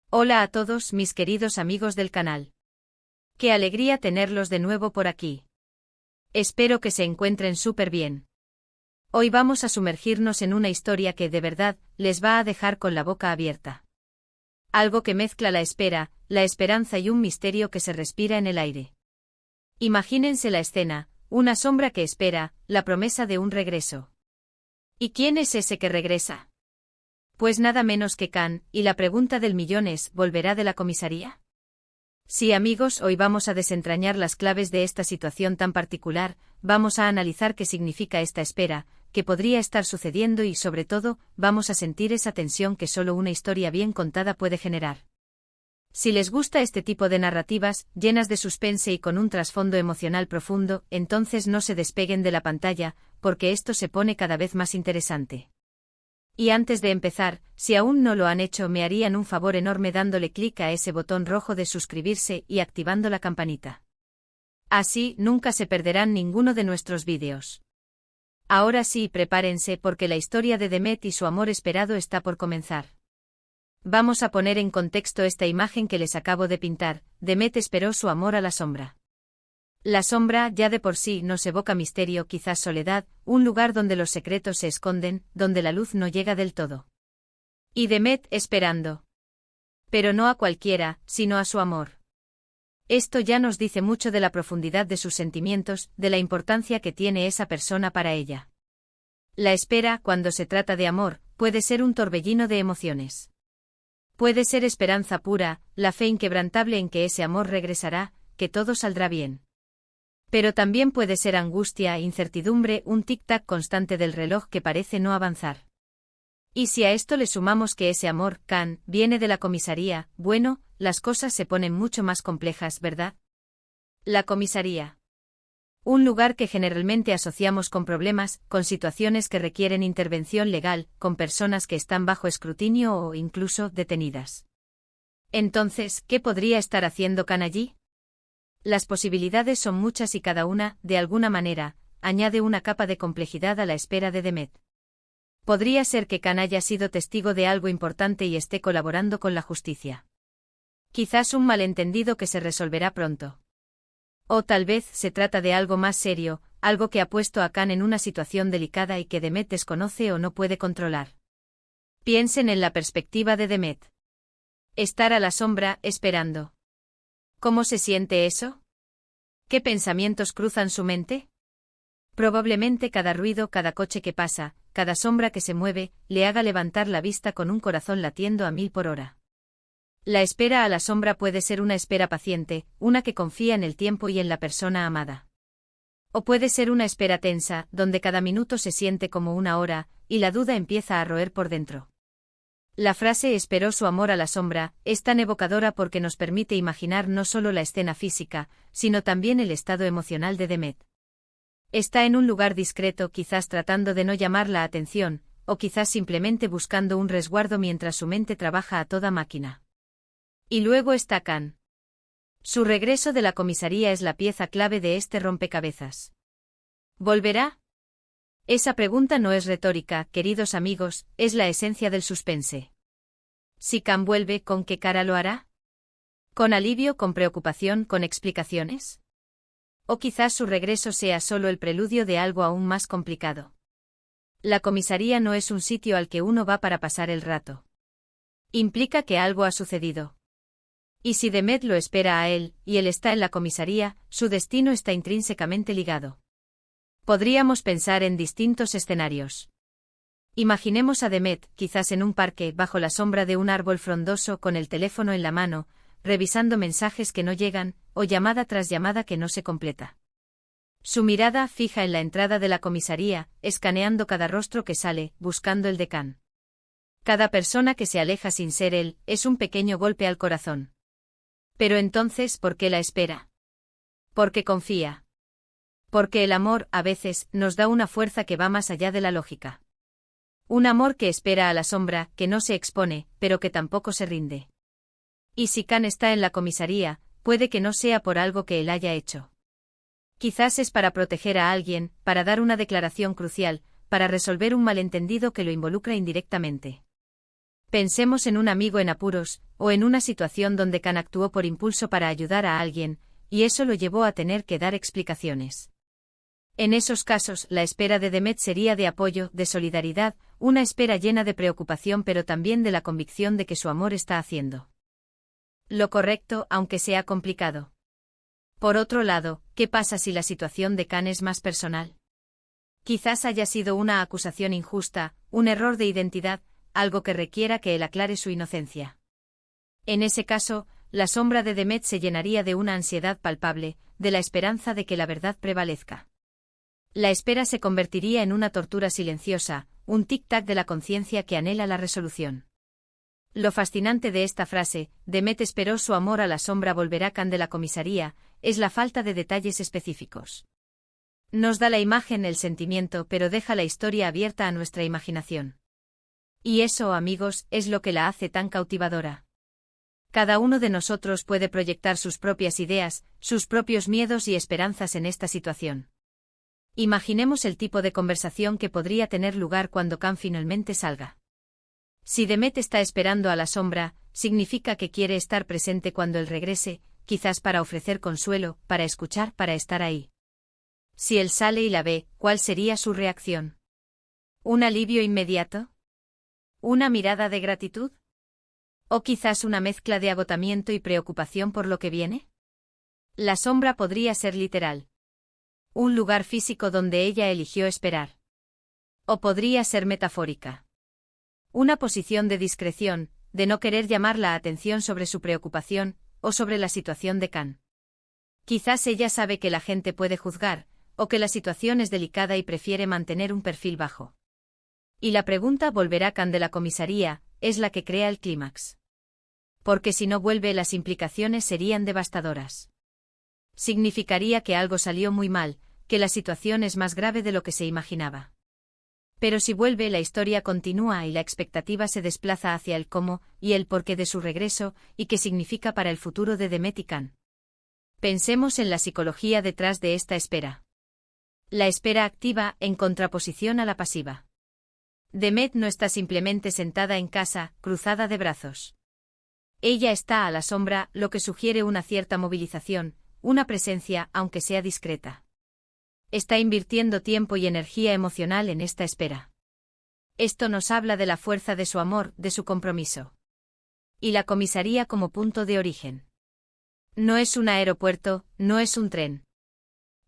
Hola a todos mis queridos amigos del canal. Qué alegría tenerlos de nuevo por aquí. Espero que se encuentren súper bien. Hoy vamos a sumergirnos en una historia que de verdad les va a dejar con la boca abierta. Algo que mezcla la espera, la esperanza y un misterio que se respira en el aire. Imagínense la escena, una sombra que espera, la promesa de un regreso. ¿Y quién es ese que regresa? Pues nada menos que Khan, y la pregunta del millón es, ¿volverá de la comisaría? Sí amigos, hoy vamos a desentrañar las claves de esta situación tan particular, vamos a analizar qué significa esta espera, qué podría estar sucediendo y sobre todo, vamos a sentir esa tensión que solo una historia bien contada puede generar. Si les gusta este tipo de narrativas, llenas de suspense y con un trasfondo emocional profundo, entonces no se despeguen de la pantalla, porque esto se pone cada vez más interesante. Y antes de empezar, si aún no lo han hecho me harían un favor enorme dándole clic a ese botón rojo de suscribirse y activando la campanita. Así, nunca se perderán ninguno de nuestros vídeos. Ahora sí, prepárense porque la historia de Demet y su amor esperado está por comenzar. Vamos a poner en contexto esta imagen que les acabo de pintar. Demet esperó su amor a la sombra. La sombra ya de por sí nos evoca misterio, quizás soledad, un lugar donde los secretos se esconden, donde la luz no llega del todo. Y Demet esperando. Pero no a cualquiera, sino a su amor. Esto ya nos dice mucho de la profundidad de sus sentimientos, de la importancia que tiene esa persona para ella. La espera, cuando se trata de amor, puede ser un torbellino de emociones. Puede ser esperanza pura, la fe inquebrantable en que ese amor regresará, que todo saldrá bien. Pero también puede ser angustia, incertidumbre, un tic-tac constante del reloj que parece no avanzar. Y si a esto le sumamos que ese amor, Khan, viene de la comisaría, bueno, las cosas se ponen mucho más complejas, ¿verdad? La comisaría. Un lugar que generalmente asociamos con problemas, con situaciones que requieren intervención legal, con personas que están bajo escrutinio o incluso detenidas. Entonces, ¿qué podría estar haciendo Khan allí? Las posibilidades son muchas y cada una, de alguna manera, añade una capa de complejidad a la espera de Demet. Podría ser que Khan haya sido testigo de algo importante y esté colaborando con la justicia. Quizás un malentendido que se resolverá pronto. O tal vez se trata de algo más serio, algo que ha puesto a Khan en una situación delicada y que Demet desconoce o no puede controlar. Piensen en la perspectiva de Demet. Estar a la sombra, esperando. ¿Cómo se siente eso? ¿Qué pensamientos cruzan su mente? Probablemente cada ruido, cada coche que pasa, cada sombra que se mueve, le haga levantar la vista con un corazón latiendo a 1000 por hora. La espera a la sombra puede ser una espera paciente, una que confía en el tiempo y en la persona amada. O puede ser una espera tensa, donde cada minuto se siente como una hora, y la duda empieza a roer por dentro. La frase esperó su amor a la sombra es tan evocadora porque nos permite imaginar no solo la escena física, sino también el estado emocional de Demet. Está en un lugar discreto, quizás tratando de no llamar la atención, o quizás simplemente buscando un resguardo mientras su mente trabaja a toda máquina. Y luego está Khan. Su regreso de la comisaría es la pieza clave de este rompecabezas. ¿Volverá? Esa pregunta no es retórica, queridos amigos, es la esencia del suspense. Si Khan vuelve, ¿con qué cara lo hará? ¿Con alivio, con preocupación, con explicaciones? O quizás su regreso sea solo el preludio de algo aún más complicado. La comisaría no es un sitio al que uno va para pasar el rato. Implica que algo ha sucedido. Y si Demet lo espera a él, y él está en la comisaría, su destino está intrínsecamente ligado. Podríamos pensar en distintos escenarios. Imaginemos a Demet, quizás en un parque, bajo la sombra de un árbol frondoso con el teléfono en la mano, revisando mensajes que no llegan, o llamada tras llamada que no se completa. Su mirada fija en la entrada de la comisaría, escaneando cada rostro que sale, buscando el de Khan. Cada persona que se aleja sin ser él, es un pequeño golpe al corazón. Pero entonces, ¿por qué la espera? Porque confía. Porque el amor, a veces, nos da una fuerza que va más allá de la lógica. Un amor que espera a la sombra, que no se expone, pero que tampoco se rinde. Y si Khan está en la comisaría, puede que no sea por algo que él haya hecho. Quizás es para proteger a alguien, para dar una declaración crucial, para resolver un malentendido que lo involucra indirectamente. Pensemos en un amigo en apuros, o en una situación donde Khan actuó por impulso para ayudar a alguien, y eso lo llevó a tener que dar explicaciones. En esos casos, la espera de Demet sería de apoyo, de solidaridad, una espera llena de preocupación pero también de la convicción de que su amor está haciendo lo correcto, aunque sea complicado. Por otro lado, ¿qué pasa si la situación de Khan es más personal? Quizás haya sido una acusación injusta, un error de identidad, algo que requiera que él aclare su inocencia. En ese caso, la sombra de Demet se llenaría de una ansiedad palpable, de la esperanza de que la verdad prevalezca. La espera se convertiría en una tortura silenciosa, un tic-tac de la conciencia que anhela la resolución. Lo fascinante de esta frase, Demet esperó su amor a la sombra volverá Khan de la comisaría, es la falta de detalles específicos. Nos da la imagen, el sentimiento, pero deja la historia abierta a nuestra imaginación. Y eso, amigos, es lo que la hace tan cautivadora. Cada uno de nosotros puede proyectar sus propias ideas, sus propios miedos y esperanzas en esta situación. Imaginemos el tipo de conversación que podría tener lugar cuando Khan finalmente salga. Si Demet está esperando a la sombra, significa que quiere estar presente cuando él regrese, quizás para ofrecer consuelo, para escuchar, para estar ahí. Si él sale y la ve, ¿cuál sería su reacción? ¿Un alivio inmediato? ¿Una mirada de gratitud? ¿O quizás una mezcla de agotamiento y preocupación por lo que viene? La sombra podría ser literal. Un lugar físico donde ella eligió esperar. O podría ser metafórica. Una posición de discreción, de no querer llamar la atención sobre su preocupación, o sobre la situación de Khan. Quizás ella sabe que la gente puede juzgar, o que la situación es delicada y prefiere mantener un perfil bajo. Y la pregunta ¿volverá Khan de la comisaría? Es la que crea el clímax. Porque si no vuelve, las implicaciones serían devastadoras. Significaría que algo salió muy mal, que la situación es más grave de lo que se imaginaba. Pero si vuelve, la historia continúa y la expectativa se desplaza hacia el cómo y el porqué de su regreso y qué significa para el futuro de Demet y Khan. Pensemos en la psicología detrás de esta espera. La espera activa, en contraposición a la pasiva. Demet no está simplemente sentada en casa, cruzada de brazos. Ella está a la sombra, lo que sugiere una cierta movilización, una presencia, aunque sea discreta. Está invirtiendo tiempo y energía emocional en esta espera. Esto nos habla de la fuerza de su amor, de su compromiso. Y la comisaría como punto de origen. No es un aeropuerto, no es un tren.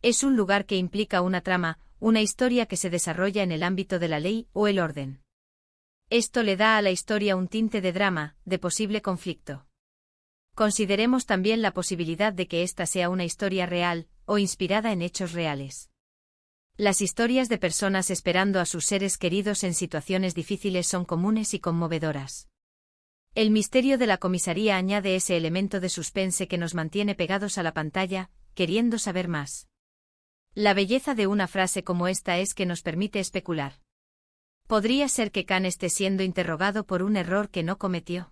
Es un lugar que implica una trama, una historia que se desarrolla en el ámbito de la ley o el orden. Esto le da a la historia un tinte de drama, de posible conflicto. Consideremos también la posibilidad de que esta sea una historia real, o inspirada en hechos reales. Las historias de personas esperando a sus seres queridos en situaciones difíciles son comunes y conmovedoras. El misterio de la comisaría añade ese elemento de suspense que nos mantiene pegados a la pantalla, queriendo saber más. La belleza de una frase como esta es que nos permite especular. ¿Podría ser que Khan esté siendo interrogado por un error que no cometió?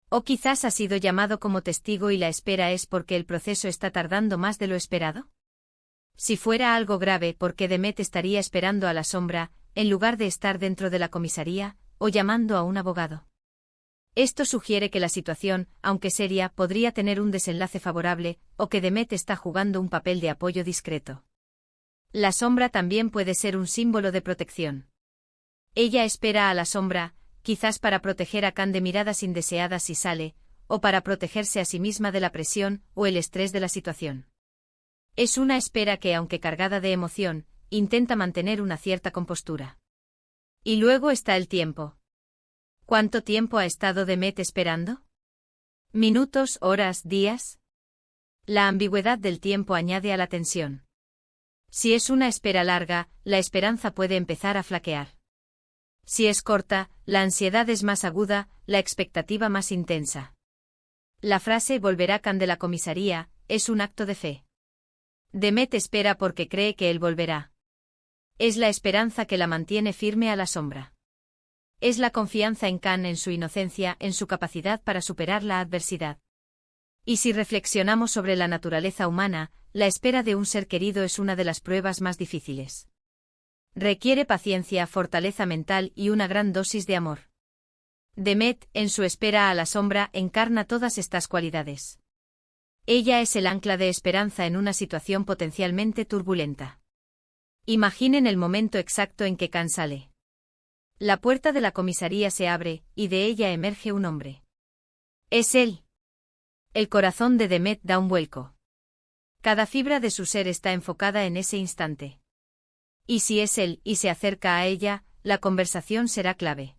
¿O quizás ha sido llamado como testigo y la espera es porque el proceso está tardando más de lo esperado? Si fuera algo grave, ¿por qué Demet estaría esperando a la sombra, en lugar de estar dentro de la comisaría, o llamando a un abogado? Esto sugiere que la situación, aunque seria, podría tener un desenlace favorable, o que Demet está jugando un papel de apoyo discreto. La sombra también puede ser un símbolo de protección. Ella espera a la sombra, quizás para proteger a Khan de miradas indeseadas si sale, o para protegerse a sí misma de la presión o el estrés de la situación. Es una espera que, aunque cargada de emoción, intenta mantener una cierta compostura. Y luego está el tiempo. ¿Cuánto tiempo ha estado Demet esperando? ¿Minutos, horas, días? La ambigüedad del tiempo añade a la tensión. Si es una espera larga, la esperanza puede empezar a flaquear. Si es corta, la ansiedad es más aguda, la expectativa más intensa. La frase «volverá Khan de la comisaría» es un acto de fe. Demet espera porque cree que él volverá. Es la esperanza que la mantiene firme a la sombra. Es la confianza en Khan, en su inocencia, en su capacidad para superar la adversidad. Y si reflexionamos sobre la naturaleza humana, la espera de un ser querido es una de las pruebas más difíciles. Requiere paciencia, fortaleza mental y una gran dosis de amor. Demet, en su espera a la sombra, encarna todas estas cualidades. Ella es el ancla de esperanza en una situación potencialmente turbulenta. Imaginen el momento exacto en que Khan sale. La puerta de la comisaría se abre, y de ella emerge un hombre. Es él. El corazón de Demet da un vuelco. Cada fibra de su ser está enfocada en ese instante. Y si es él y se acerca a ella, la conversación será clave.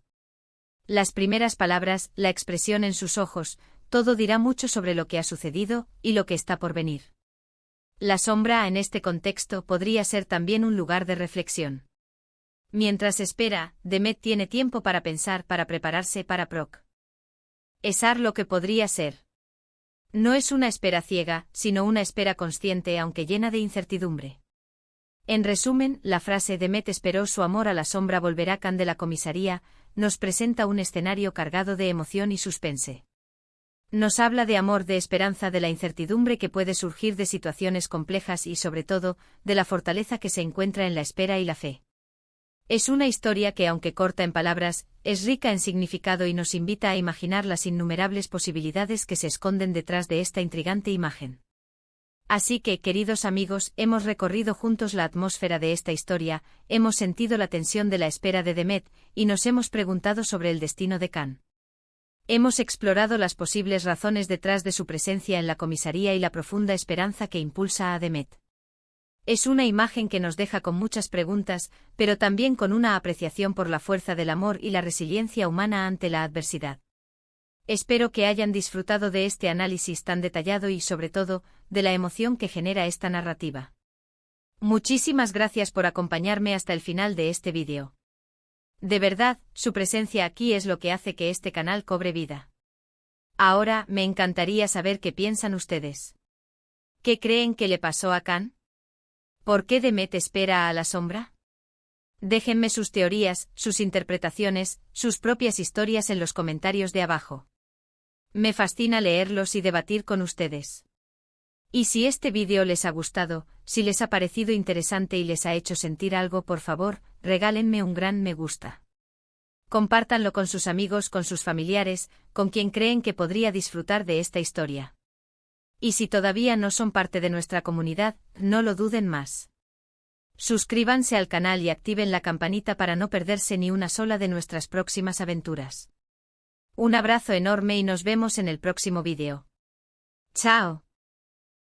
Las primeras palabras, la expresión en sus ojos, todo dirá mucho sobre lo que ha sucedido y lo que está por venir. La sombra en este contexto podría ser también un lugar de reflexión. Mientras espera, Demet tiene tiempo para pensar, para prepararse para Proc. Esar lo que podría ser. No es una espera ciega, sino una espera consciente aunque llena de incertidumbre. En resumen, la frase Demet esperó su amor a la sombra volverá Khan de la comisaría, nos presenta un escenario cargado de emoción y suspense. Nos habla de amor, de esperanza, de la incertidumbre que puede surgir de situaciones complejas y sobre todo, de la fortaleza que se encuentra en la espera y la fe. Es una historia que, aunque corta en palabras, es rica en significado y nos invita a imaginar las innumerables posibilidades que se esconden detrás de esta intrigante imagen. Así que, queridos amigos, hemos recorrido juntos la atmósfera de esta historia, hemos sentido la tensión de la espera de Demet, y nos hemos preguntado sobre el destino de Khan. Hemos explorado las posibles razones detrás de su presencia en la comisaría y la profunda esperanza que impulsa a Demet. Es una imagen que nos deja con muchas preguntas, pero también con una apreciación por la fuerza del amor y la resiliencia humana ante la adversidad. Espero que hayan disfrutado de este análisis tan detallado y, sobre todo, de la emoción que genera esta narrativa. Muchísimas gracias por acompañarme hasta el final de este vídeo. De verdad, su presencia aquí es lo que hace que este canal cobre vida. Ahora, me encantaría saber qué piensan ustedes. ¿Qué creen que le pasó a Khan? ¿Por qué Demet espera a la sombra? Déjenme sus teorías, sus interpretaciones, sus propias historias en los comentarios de abajo. Me fascina leerlos y debatir con ustedes. Y si este vídeo les ha gustado, si les ha parecido interesante y les ha hecho sentir algo, por favor, regálenme un gran me gusta. Compártanlo con sus amigos, con sus familiares, con quien creen que podría disfrutar de esta historia. Y si todavía no son parte de nuestra comunidad, no lo duden más. Suscríbanse al canal y activen la campanita para no perderse ni una sola de nuestras próximas aventuras. Un abrazo enorme y nos vemos en el próximo vídeo. ¡Chao!